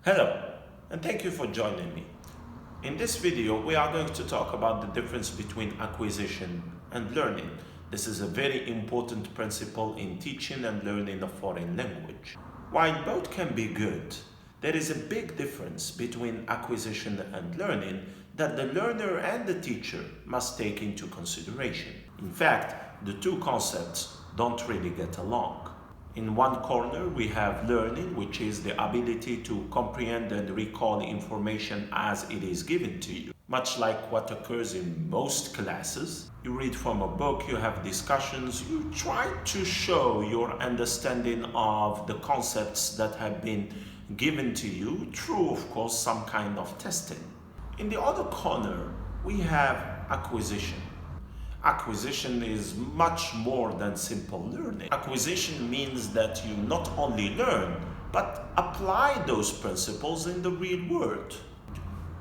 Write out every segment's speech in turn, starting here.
Hello, and thank you for joining me. In this video, we are going to talk about the difference between acquisition and learning. This is a very important principle in teaching and learning a foreign language. While both can be good, there is a big difference between acquisition and learning that the learner and the teacher must take into consideration. In fact, the two concepts don't really get along. In one corner, we have learning, which is the ability to comprehend and recall information as it is given to you. Much like what occurs in most classes, you read from a book, you have discussions, you try to show your understanding of the concepts that have been given to you through, of course, some kind of testing. In the other corner, we have acquisition. Acquisition is much more than simple learning. Acquisition means that you not only learn, but apply those principles in the real world.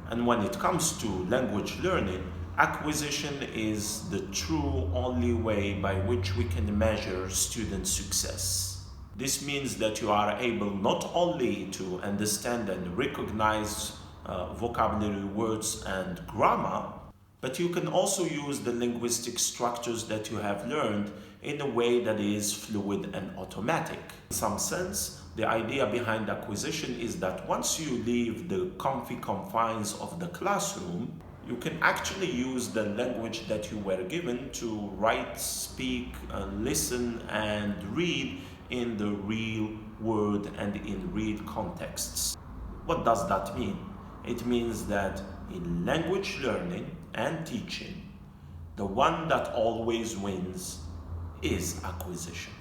And when it comes to language learning, acquisition is the true only way by which we can measure student success. This means that you are able not only to understand and recognize vocabulary, words, and grammar, but you can also use the linguistic structures that you have learned in a way that is fluid and automatic. In some sense, the idea behind acquisition is that once you leave the comfy confines of the classroom, you can actually use the language that you were given to write, speak, listen, and read in the real world and in real contexts. What does that mean? It means that in language learning and teaching, the one that always wins is acquisition.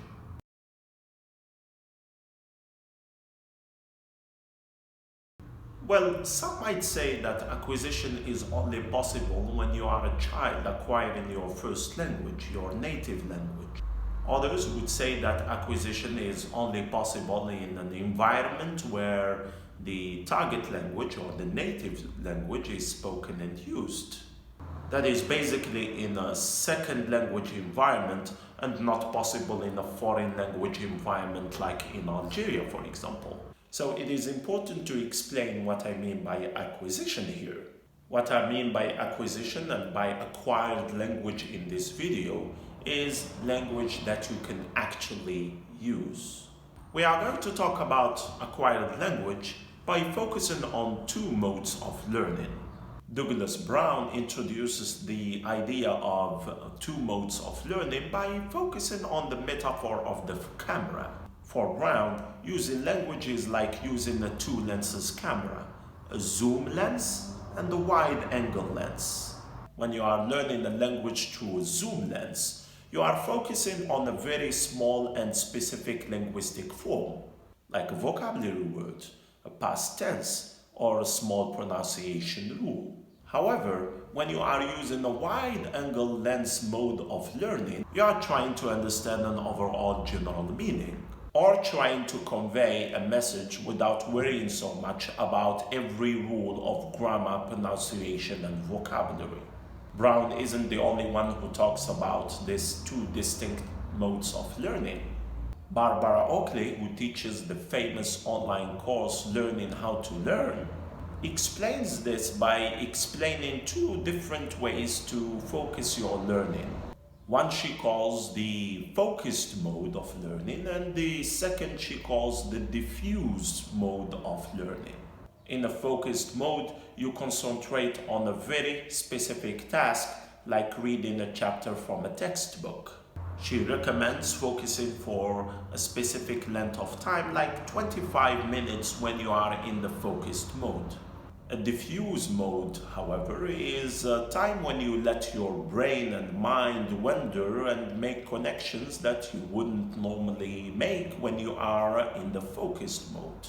Well, some might say that acquisition is only possible when you are a child acquiring your first language, your native language. Others would say that acquisition is only possible in an environment where the target language or the native language is spoken and used. That is basically in a second language environment and not possible in a foreign language environment like in Algeria, for example. So it is important to explain what I mean by acquisition here. What I mean by acquisition and by acquired language in this video is language that you can actually use. We are going to talk about acquired language by focusing on two modes of learning. Douglas Brown introduces the idea of two modes of learning by focusing on the metaphor of the camera. For Brown, using language is like using a two lenses camera, a zoom lens and a wide angle lens. When you are learning a language through a zoom lens, you are focusing on a very small and specific linguistic form, like a vocabulary word, a past tense, or a small pronunciation rule. However, when you are using a wide-angle lens mode of learning, you are trying to understand an overall general meaning, or trying to convey a message without worrying so much about every rule of grammar, pronunciation, and vocabulary. Brown isn't the only one who talks about these two distinct modes of learning. Barbara Oakley, who teaches the famous online course Learning How to Learn, explains this by explaining two different ways to focus your learning. One she calls the focused mode of learning, and the second she calls the diffused mode of learning. In a focused mode, you concentrate on a very specific task, like reading a chapter from a textbook. She recommends focusing for a specific length of time, like 25 minutes when you are in the focused mode. A diffuse mode, however, is a time when you let your brain and mind wander and make connections that you wouldn't normally make when you are in the focused mode.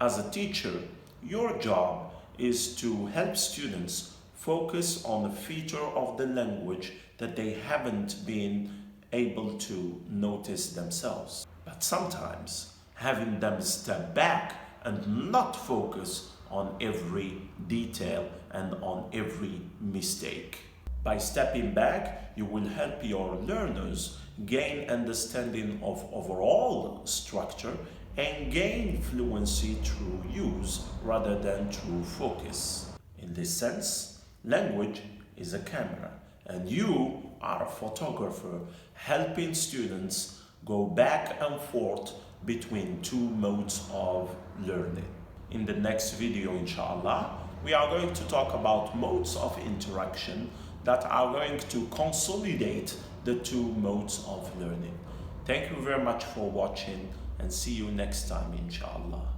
As a teacher, your job is to help students focus on a feature of the language that they haven't been able to notice themselves. But sometimes, having them step back and not focus on every detail and on every mistake. By stepping back, you will help your learners gain understanding of overall structure and gain fluency through use rather than through focus. In this sense, language is a camera, and you are a photographer helping students go back and forth between two modes of learning. In the next video, inshallah, we are going to talk about modes of interaction that are going to consolidate the two modes of learning. Thank you very much for watching, and see you next time, inshallah.